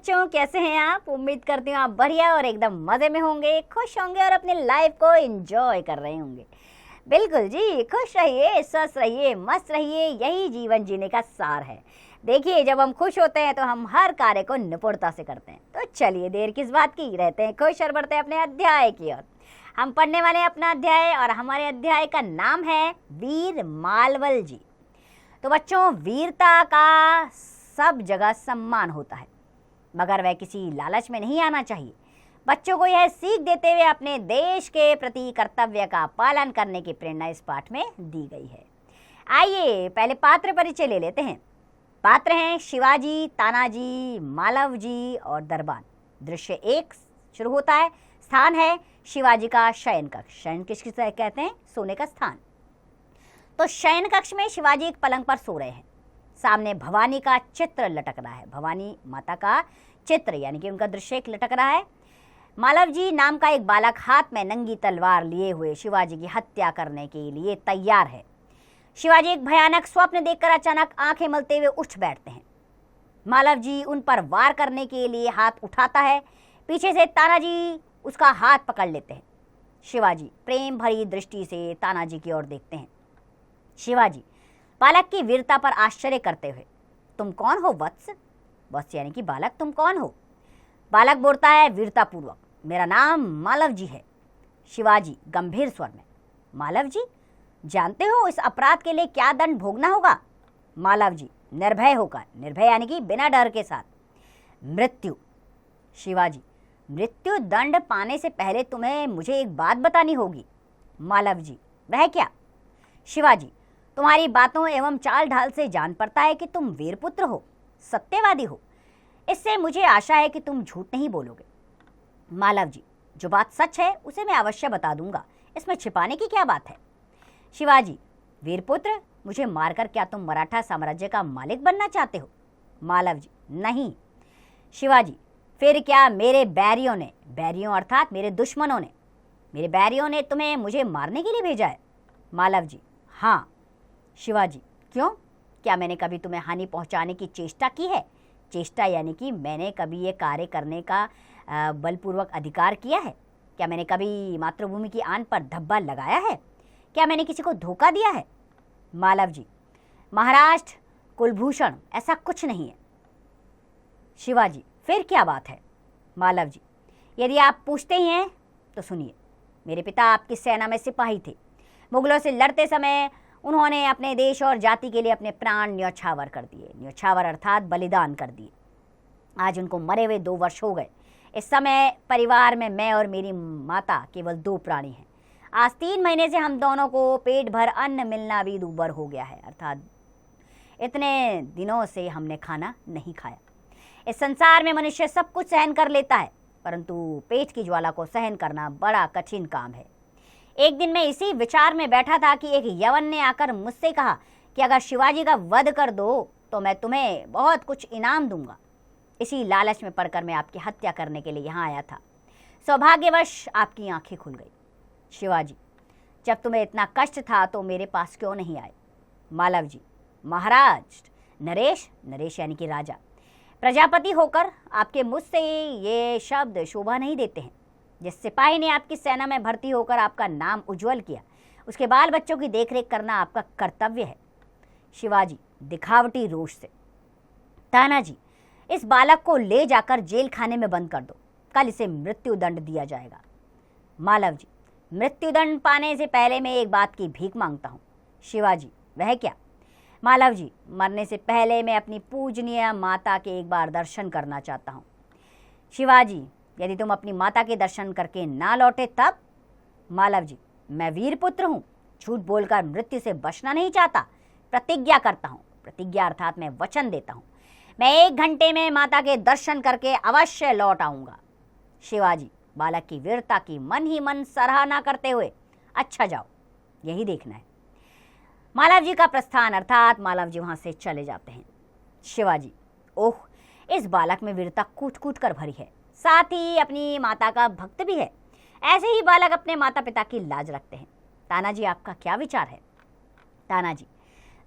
बच्चों, कैसे हैं आप? उम्मीद करती हूँ आप बढ़िया और एकदम मज़े में होंगे, खुश होंगे और अपनी लाइफ को एंजॉय कर रहे होंगे। बिल्कुल जी, खुश रहिए, स्वस्थ रहिए, मस्त रहिए, यही जीवन जीने का सार है। देखिए, जब हम खुश होते हैं तो हम हर कार्य को निपुणता से करते हैं। तो चलिए, देर किस बात की, रहते हैं खुश और बढ़ते हैं अपने अध्याय की ओर। हम पढ़ने वाले हैं अपना अध्याय और हमारे अध्याय का नाम है वीर मालवल जी। तो बच्चों, वीरता का सब जगह सम्मान होता है, मगर वह किसी लालच में नहीं आना चाहिए। बच्चों को यह सीख देते हुए अपने देश के प्रति कर्तव्य का पालन करने की प्रेरणा इस पाठ में दी गई है। आइए पहले पात्र परिचय ले लेते हैं। पात्र हैं शिवाजी, तानाजी, मालव जी और दरबान। दृश्य 1 शुरू होता है। स्थान है शिवाजी का शयन कक्ष। शयन किसकी कहते हैं? सोने का स्थान। तो शयन कक्ष में शिवाजी एक पलंग पर सो रहे हैं। सामने भवानी का चित्र लटक रहा है। भवानी माता का चित्र यानी कि उनका दृश्य एक लटक रहा है। मालव जी नाम का एक बालक हाथ में नंगी तलवार लिए हुए शिवाजी की हत्या करने के लिए तैयार है। शिवाजी एक भयानक स्वप्न देखकर अचानक आंखें मलते हुए उठ बैठते हैं। मालव जी उन पर वार करने के लिए हाथ उठाता है। पीछे से तानाजी उसका हाथ पकड़ लेते हैं। शिवाजी प्रेम भरी दृष्टि से तानाजी की ओर देखते हैं। शिवाजी बालक की वीरता पर आश्चर्य करते हुए, तुम कौन हो वत्स? वत्स यानी कि बालक, तुम कौन हो? बालक बोलता है वीरता पूर्वक, मेरा नाम मालव जी है। शिवाजी गंभीर स्वर में, मालव जी, जानते हो इस अपराध के लिए क्या दंड भोगना होगा? मालव जी निर्भय होकर, निर्भय यानी कि बिना डर के साथ, मृत्यु। शिवाजी मृत्यु दंड पाने से पहले तुम्हें मुझे एक बात बतानी होगी। मालव जी वह क्या? शिवाजी तुम्हारी बातों एवं चाल ढाल से जान पड़ता है कि तुम वीरपुत्र हो, सत्यवादी हो। इससे मुझे आशा है कि तुम झूठ नहीं बोलोगे। मालव जी जो बात सच है उसे मैं अवश्य बता दूंगा, इसमें छिपाने की क्या बात है? शिवाजी वीरपुत्र, मुझे मारकर क्या तुम मराठा साम्राज्य का मालिक बनना चाहते हो? मालव जी नहीं। शिवाजी फिर क्या मेरे बैरियों ने, बैरियों अर्थात मेरे दुश्मनों ने, मेरे बैरियों ने तुम्हें मुझे मारने के लिए भेजा है? मालव जी हाँ। शिवाजी क्यों? क्या मैंने कभी तुम्हें हानि पहुंचाने की चेष्टा की है? चेष्टा यानी कि मैंने कभी ये कार्य करने का बलपूर्वक अधिकार किया है? क्या मैंने कभी मातृभूमि की आन पर धब्बा लगाया है? क्या मैंने किसी को धोखा दिया है? मालव जी महाराष्ट्र कुलभूषण, ऐसा कुछ नहीं है। शिवाजी फिर क्या बात है? मालव जी यदि आप पूछते ही हैं तो सुनिए। मेरे पिता आपकी सेना में सिपाही थे। मुगलों से लड़ते समय उन्होंने अपने देश और जाति के लिए अपने प्राण न्यौछावर कर दिए। न्यौछावर अर्थात बलिदान कर दिए। आज उनको मरे हुए 2 वर्ष हो गए। इस समय परिवार में मैं और मेरी माता केवल 2 प्राणी हैं। आज 3 महीने से हम दोनों को पेट भर अन्न मिलना भी दूभर हो गया है, अर्थात इतने दिनों से हमने खाना नहीं खाया। इस संसार में मनुष्य सब कुछ सहन कर लेता है, परंतु पेट की ज्वाला को सहन करना बड़ा कठिन काम है। एक दिन मैं इसी विचार में बैठा था कि एक यवन ने आकर मुझसे कहा कि अगर शिवाजी का वध कर दो तो मैं तुम्हें बहुत कुछ इनाम दूंगा। इसी लालच में पड़कर मैं आपकी हत्या करने के लिए यहाँ आया था। सौभाग्यवश आपकी आंखें खुल गई। शिवाजी जब तुम्हें इतना कष्ट था तो मेरे पास क्यों नहीं आए? मालव जी महाराज नरेश, नरेश यानी कि राजा, प्रजापति होकर आपके मुझ से ये शब्द शोभा नहीं देते हैं। जिस सिपाही ने आपकी सेना में भर्ती होकर आपका नाम उज्जवल किया, उसके बाल बच्चों की देखरेख करना आपका कर्तव्य है। शिवाजी दिखावटी रोष से, तानाजी इस बालक को ले जाकर जेल खाने में बंद कर दो, कल इसे मृत्यु दंड दिया जाएगा। मालव जी मृत्यु दंड पाने से पहले मैं एक बात की भीख मांगता हूँ। शिवाजी वह क्या? मालव जी मरने से पहले मैं अपनी पूजनीय माता के एक बार दर्शन करना चाहता हूँ। शिवाजी यदि तुम अपनी माता के दर्शन करके ना लौटे तब? मालव जी मैं वीरपुत्र हूँ, झूठ बोलकर मृत्यु से बचना नहीं चाहता। प्रतिज्ञा करता हूँ, प्रतिज्ञा अर्थात मैं वचन देता हूँ, मैं 1 घंटे में माता के दर्शन करके अवश्य लौट आऊँगा। शिवाजी बालक की वीरता की मन ही मन सराहना करते हुए, अच्छा जाओ, यही देखना है। मालव जी का प्रस्थान अर्थात मालव जी वहाँ से चले जाते हैं। शिवाजी ओह, इस बालक में वीरता कूट कूट कर भरी है, साथ ही अपनी माता का भक्त भी है। ऐसे ही बालक अपने माता पिता की लाज रखते हैं। तानाजी आपका क्या विचार है? तानाजी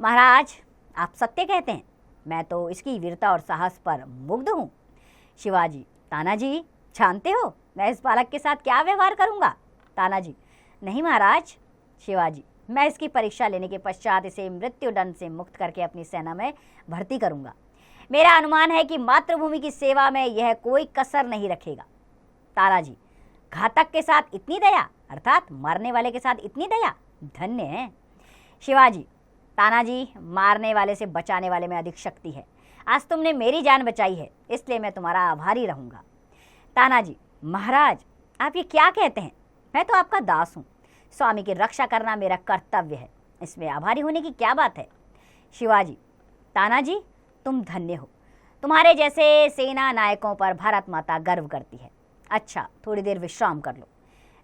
महाराज आप सत्य कहते हैं, मैं तो इसकी वीरता और साहस पर मुग्ध हूँ। शिवाजी, तानाजी जानते हो मैं इस बालक के साथ क्या व्यवहार करूंगा? तानाजी, नहीं महाराज। शिवाजी, मैं इसकी परीक्षा लेने के पश्चात इसे मृत्युदंड से मुक्त करके अपनी सेना में भर्ती करूंगा। मेरा अनुमान है कि मातृभूमि की सेवा में यह कोई कसर नहीं रखेगा। तानाजी, घातक के साथ इतनी दया, अर्थात मारने वाले के साथ इतनी दया, धन्य है। शिवाजी, तानाजी, मारने वाले से बचाने वाले में अधिक शक्ति है। आज तुमने मेरी जान बचाई है, इसलिए मैं तुम्हारा आभारी रहूंगा। तानाजी, महाराज आप ये क्या कहते हैं? मैं तो आपका दास हूँ। स्वामी की रक्षा करना मेरा कर्तव्य है, इसमें आभारी होने की क्या बात है? शिवाजी, तानाजी तुम धन्य हो, तुम्हारे जैसे सेना नायकों पर भारत माता गर्व करती है। अच्छा, थोड़ी देर विश्राम कर लो।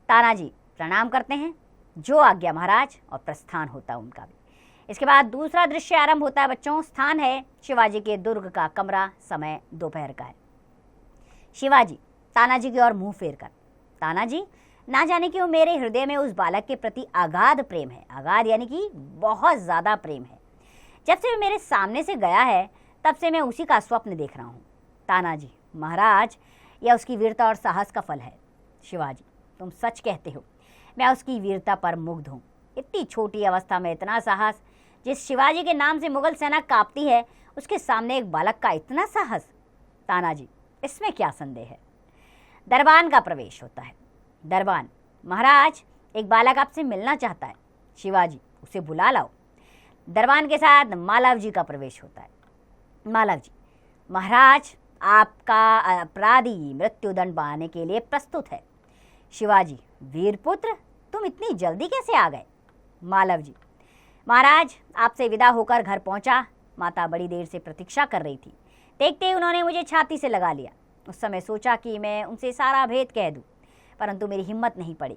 तानाजी प्रणाम करते हैं। जो आज्ञा महाराज, और प्रस्थान होता है उनका भी। इसके बाद दूसरा दृश्य आरंभ होता है बच्चों। स्थान है शिवाजी के दुर्ग का कमरा, समय दोपहर का है। शिवाजी तानाजी की ओर मुंह फेर कर, तानाजी ना जाने क्यों मेरे हृदय में उस बालक के प्रति अगाध प्रेम है। अगाध यानी कि बहुत ज्यादा प्रेम है। जब से मेरे सामने से गया है तब से मैं उसी का स्वप्न देख रहा हूँ। तानाजी, महाराज यह उसकी वीरता और साहस का फल है। शिवाजी, तुम सच कहते हो, मैं उसकी वीरता पर मुग्ध हूँ। इतनी छोटी अवस्था में इतना साहस। जिस शिवाजी के नाम से मुगल सेना कांपती है, उसके सामने एक बालक का इतना साहस। तानाजी, इसमें क्या संदेह है। दरबान का प्रवेश होता है। दरबान, महाराज एक बालक आपसे मिलना चाहता है। शिवाजी, उसे बुला लाओ। दरबान के साथ मालव जी का प्रवेश होता है। मालव जी, महाराज आपका अपराधी मृत्युदंड पाने के लिए प्रस्तुत है। शिवाजी, वीरपुत्र तुम इतनी जल्दी कैसे आ गए? मालव जी, महाराज आपसे विदा होकर घर पहुंचा। माता बड़ी देर से प्रतीक्षा कर रही थी। देखते ही उन्होंने मुझे छाती से लगा लिया। उस समय सोचा कि मैं उनसे सारा भेद कह दूं, परंतु मेरी हिम्मत नहीं पड़ी।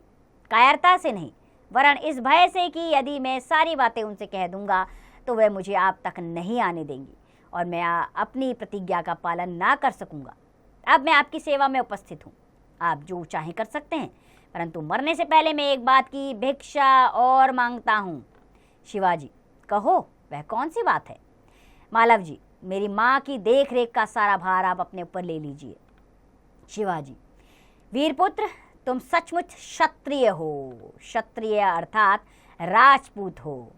कायरता से नहीं, वरन इस भय से कि यदि मैं सारी बातें उनसे कह दूंगा तो वे मुझे आप तक नहीं आने देंगी और मैं अपनी प्रतिज्ञा का पालन ना कर सकूंगा। अब मैं आपकी सेवा में उपस्थित हूँ, आप जो चाहें कर सकते हैं, परंतु मरने से पहले मैं एक बात की भिक्षा और मांगता हूँ। शिवाजी, कहो वह कौन सी बात है? मालव जी, मेरी माँ की देख रेख का सारा भार आप अपने ऊपर ले लीजिए। शिवाजी, वीरपुत्र तुम सचमुच क्षत्रिय हो। क्षत्रिय अर्थात राजपूत हो।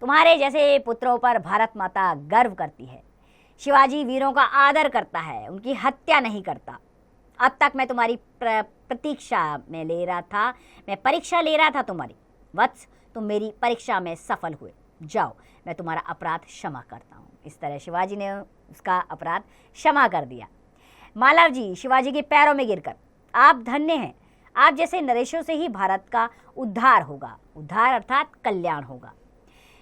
तुम्हारे जैसे पुत्रों पर भारत माता गर्व करती है। शिवाजी वीरों का आदर करता है, उनकी हत्या नहीं करता। अब तक मैं तुम्हारी प्रतीक्षा में ले रहा था, मैं परीक्षा ले रहा था तुम्हारी। वत्स, तुम मेरी परीक्षा में सफल हुए। जाओ, मैं तुम्हारा अपराध क्षमा करता हूँ। इस तरह शिवाजी ने उसका अपराध क्षमा कर दिया। मालव जी शिवाजी के पैरों में गिरकर, आप धन्य हैं, आप जैसे नरेशों से ही भारत का उद्धार होगा। उद्धार अर्थात कल्याण होगा।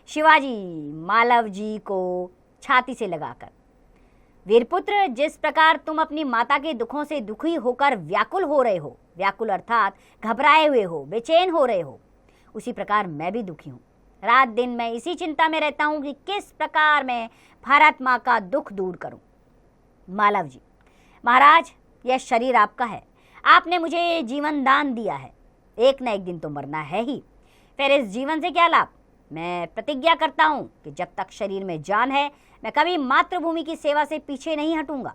शिवाजी मालव जी को छाती से लगाकर, वीरपुत्र जिस प्रकार तुम अपनी माता के दुखों से दुखी होकर व्याकुल हो रहे हो, व्याकुल अर्थात घबराए हुए हो, बेचैन हो रहे हो, उसी प्रकार मैं भी दुखी हूँ। रात दिन मैं इसी चिंता में रहता हूँ कि किस प्रकार मैं भारत माँ का दुख दूर करूँ। मालव जी, महाराज यह शरीर आपका है, आपने मुझे जीवन दान दिया है, एक न एक दिन तो मरना है ही, फिर इस जीवन से क्या लाभ। मैं प्रतिज्ञा करता हूँ कि जब तक शरीर में जान है मैं कभी मातृभूमि की सेवा से पीछे नहीं हटूंगा।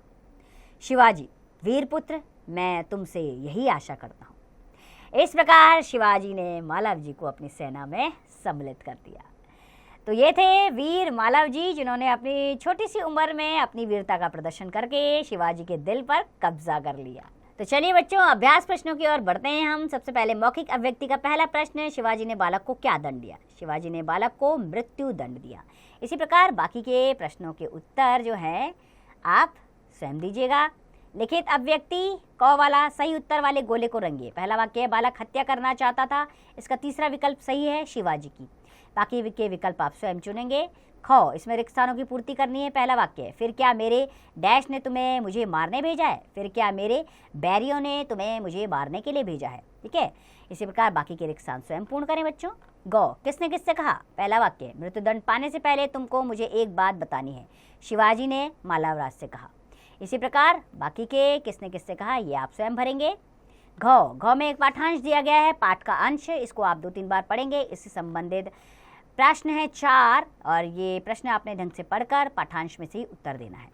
शिवाजी, वीरपुत्र मैं तुमसे यही आशा करता हूँ। इस प्रकार शिवाजी ने मालव जी को अपनी सेना में सम्मिलित कर दिया। तो ये थे वीर मालव जी, जिन्होंने अपनी छोटी सी उम्र में अपनी वीरता का प्रदर्शन करके शिवाजी के दिल पर कब्जा कर लिया। तो चलिए बच्चों, अभ्यास प्रश्नों की ओर बढ़ते हैं हम। सबसे पहले मौखिक अभिव्यक्ति का पहला प्रश्न, शिवाजी ने बालक को क्या दंड दिया? शिवाजी ने बालक को मृत्यु दंड दिया। इसी प्रकार बाकी के प्रश्नों के उत्तर जो है आप स्वयं दीजिएगा। लिखित अभिव्यक्ति क वाला सही उत्तर वाले गोले को रंगिए। पहला वाक्य, बालक हत्या करना चाहता था, इसका तीसरा विकल्प सही है शिवाजी की। बाकी के विकल्प आप स्वयं चुनेंगे। ख, इसमें रिक्त स्थानों की पूर्ति करनी है। पहला वाक्य, फिर क्या मेरे डैश ने तुम्हें मुझे मारने भेजा है? फिर क्या मेरे बैरियों ने तुम्हें मुझे मारने के लिए भेजा है? ठीक है, इसी प्रकार बाकी के रिक्त स्थान स्वयं पूर्ण करें बच्चों। गौ, किसने किससे कहा? पहला वाक्य, मृत्युदंड पाने से पहले तुमको मुझे एक बात बतानी है, शिवाजी ने मालवराज से कहा। इसी प्रकार बाकी के किसने किससे कहा ये आप स्वयं भरेंगे। घ में एक पाठांश दिया गया है, पाठ का अंश, इसको आप 2-3 बार पढ़ेंगे। इससे संबंधित प्रश्न है 4 और ये प्रश्न आपने ढंग से पढ़कर पाठांश में से ही उत्तर देना है।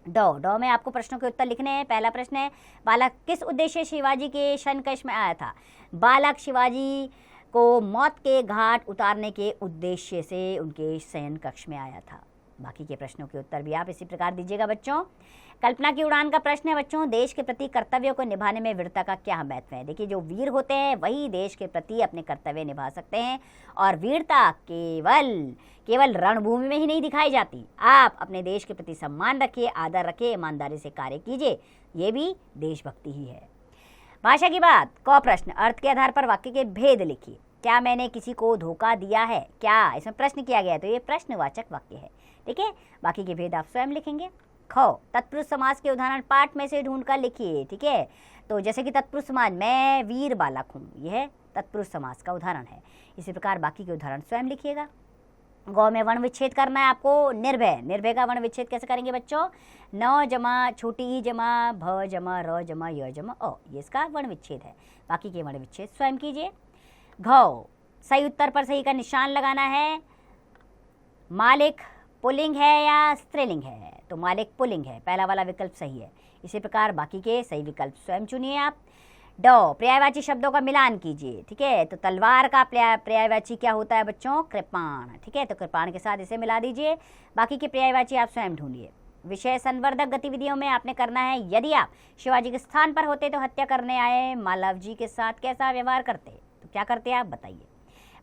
डॉ में आपको प्रश्नों के उत्तर लिखने हैं। पहला प्रश्न है, बालक किस उद्देश्य शिवाजी के शयन कक्ष में आया था? बालक शिवाजी को मौत के घाट उतारने के उद्देश्य से उनके शयन कक्ष में आया था। बाकी के प्रश्नों के उत्तर भी आप इसी प्रकार दीजिएगा बच्चों। कल्पना की उड़ान का प्रश्न है बच्चों, देश के प्रति कर्तव्यों को निभाने में वीरता का क्या महत्व है? देखिए, जो वीर होते हैं वही देश के प्रति अपने कर्तव्य निभा सकते हैं, और वीरता केवल रणभूमि में ही नहीं दिखाई जाती। आप अपने देश के प्रति सम्मान रखिए, आदर रखिए, ईमानदारी से कार्य कीजिए, ये भी देशभक्ति ही है। भाषा की बात, क प्रश्न, अर्थ के आधार पर वाक्य के भेद लिखिए। क्या मैंने किसी को धोखा दिया है? क्या इसमें प्रश्न किया गया है, तो ये प्रश्नवाचक वाक्य है। ठीक है, बाकी के भेद आप स्वयं लिखेंगे। ख, तत्पुरुष समास के उदाहरण पाठ में से ढूंढकर लिखिए। ठीक है, तो जैसे कि तत्पुरुष समास, मैं वीर बालक हूँ, यह तत्पुरुष समास का उदाहरण है। इसी प्रकार बाकी के उदाहरण स्वयं लिखिएगा। गौ में वर्ण विच्छेद करना है आपको। निर्भय का वर्ण विच्छेद कैसे करेंगे बच्चों? न जमा छोटी ई जमा भ जमा र जमा य जमा अ, ये इसका वर्ण विच्छेद है। बाकी के वर्ण विच्छेद स्वयं कीजिए। घ, सही उत्तर पर सही का निशान लगाना है। मालिक पुल्लिंग है या स्त्रीलिंग है? तो मालिक पुल्लिंग है, पहला वाला विकल्प सही है। इसी प्रकार बाकी के सही विकल्प स्वयं चुनिए आप। ड, पर्यायवाची शब्दों का मिलान कीजिए। ठीक है, तो तलवार का पर्यायवाची क्या होता है बच्चों? कृपाण। ठीक है, तो कृपाण के साथ इसे मिला दीजिए। बाकी के पर्यायवाची आप स्वयं ढूंढिए। विषय संवर्धक गतिविधियों में आपने करना है, यदि आप शिवाजी के स्थान पर होते तो हत्या करने आए मालव जी के साथ कैसा व्यवहार करते? तो क्या करते आप बताइए।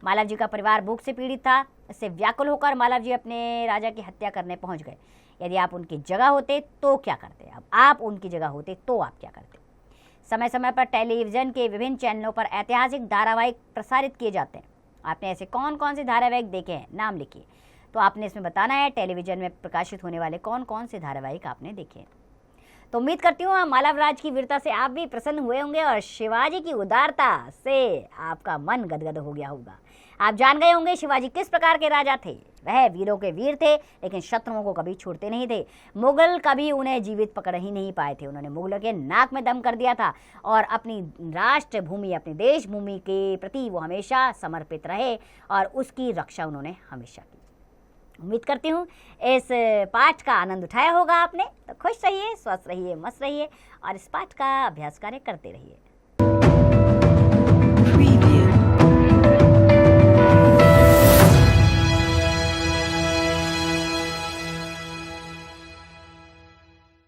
मालव जी का परिवार भूख से पीड़ित था, इससे व्याकुल होकर मालव जी अपने राजा की हत्या करने पहुंच गए। यदि आप उनकी जगह होते तो क्या करते? अब आप उनकी जगह होते तो आप क्या करते? समय समय पर टेलीविजन के विभिन्न चैनलों पर ऐतिहासिक धारावाहिक प्रसारित किए जाते हैं। आपने ऐसे कौन कौन से धारावाहिक देखे हैं, नाम लिखिए। तो आपने इसमें बताना है टेलीविजन में प्रकाशित होने वाले कौन कौन से धारावाहिक आपने देखे हैं। तो उम्मीद करती हूँ मालव राज की वीरता से आप भी प्रसन्न हुए होंगे और शिवाजी की उदारता से आपका मन गदगद हो गया होगा। आप जान गए होंगे शिवाजी किस प्रकार के राजा थे। वह वीरों के वीर थे, लेकिन शत्रुओं को कभी छोड़ते नहीं थे। मुगल कभी उन्हें जीवित पकड़ ही नहीं पाए थे। उन्होंने मुगलों के नाक में दम कर दिया था, और अपनी राष्ट्र भूमि, अपनी देश भूमि के प्रति वो हमेशा समर्पित रहे, और उसकी रक्षा उन्होंने हमेशा की। उम्मीद करती हूँ इस पाठ का आनंद उठाया होगा आपने। तो खुश रहिए, स्वस्थ रहिए, मस्त रहिए, और इस पाठ का अभ्यास कार्य करते रहिए।